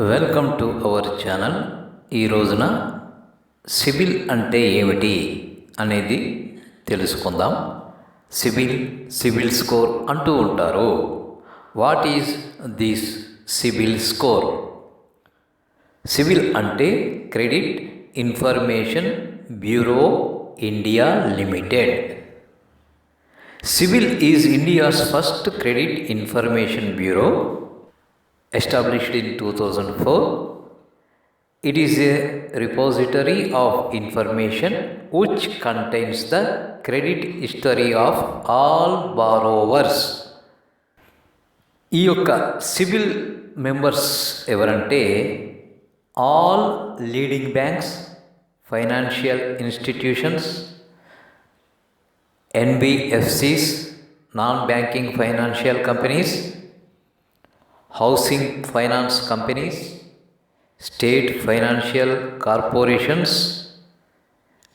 Welcome to our channel. ఈ రోజున సిబిల్ అంటే ఏమిటి అనేది తెలుసుకుందాం. సిబిల్ స్కోర్ అంటూ ఉంటారు. What is this CIBIL score? CIBIL అంటే credit information bureau India limited. CIBIL is India's first credit information bureau. Established in 2004, it is a repository of information which contains the credit history of all borrowers. ఈ యొక్క CIBIL members ఎవరంటే all leading banks, financial institutions, NBFCs, non banking financial companies, housing finance companies, state financial corporations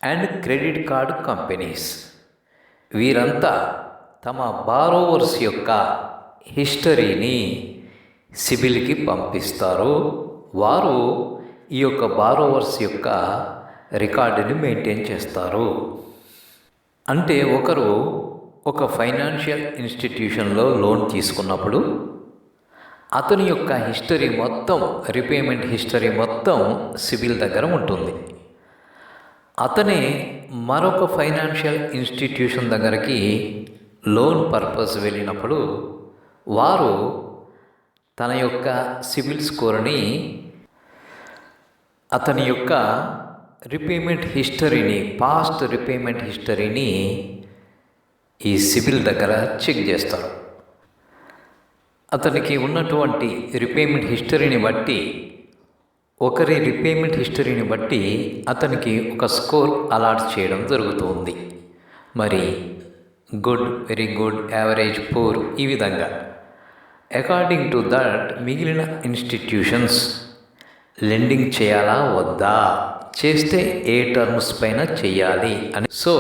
and credit card companies. వీరంతా తమ borrowers యొక్క హిస్టరీని సిబిల్కి పంపిస్తారు. వారు ఈ యొక్క బారోవర్స్ యొక్క రికార్డుని మెయింటైన్ చేస్తారు. అంటే ఒకరు ఒక ఫైనాన్షియల్ ఇన్స్టిట్యూషన్లో లోన్ తీసుకున్నప్పుడు అతని యొక్క హిస్టరీ మొత్తం, రీపేమెంట్ హిస్టరీ మొత్తం సిబిల్ దగ్గర ఉంటుంది. అతనే మరొక ఫైనాన్షియల్ ఇన్స్టిట్యూషన్ దగ్గరికి లోన్ పర్పస్ వెళ్ళినప్పుడు వారు తన యొక్క సిబిల్ స్కోర్ని, అతని యొక్క రీపేమెంట్ హిస్టరీని, పాస్ట్ రీపేమెంట్ హిస్టరీని ఈ సిబిల్ దగ్గర చెక్ చేస్తారు. అతనికి ఉన్నటువంటి రీపేమెంట్ హిస్టరీని బట్టి, ఒకరి రీపేమెంట్ హిస్టరీని బట్టి అతనికి ఒక స్కోర్ అలాట్ చేయడం జరుగుతుంది. మరి good, very good, average, poor, ఈ విధంగా అకార్డింగ్ టు దట్ మిగిలిన ఇన్స్టిట్యూషన్స్ లెండింగ్ చేయాలా వద్దా, చేస్తే ఏ టర్మ్స్ పైన చేయాలి అని. సో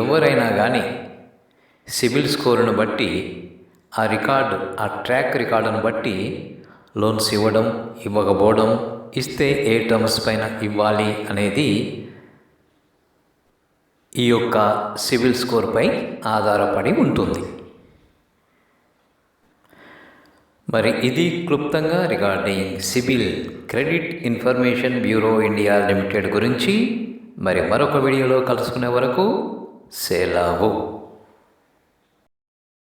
ఎవరైనా కానీ సిబిల్ స్కోరును బట్టి, ఆ రికార్డు, ఆ ట్రాక్ రికార్డును బట్టి లోన్స్ ఇవ్వడం, ఇవ్వకపోవడం, ఇస్తే ఏ టర్మ్స్ పైన ఇవ్వాలి అనేది ఈ యొక్క సిబిల్ స్కోర్పై ఆధారపడి ఉంటుంది. మరి ఇది క్లుప్తంగా regarding CIBIL, credit information bureau India limited గురించి. మరి మరొక వీడియోలో కలుసుకునే వరకు సెలవు.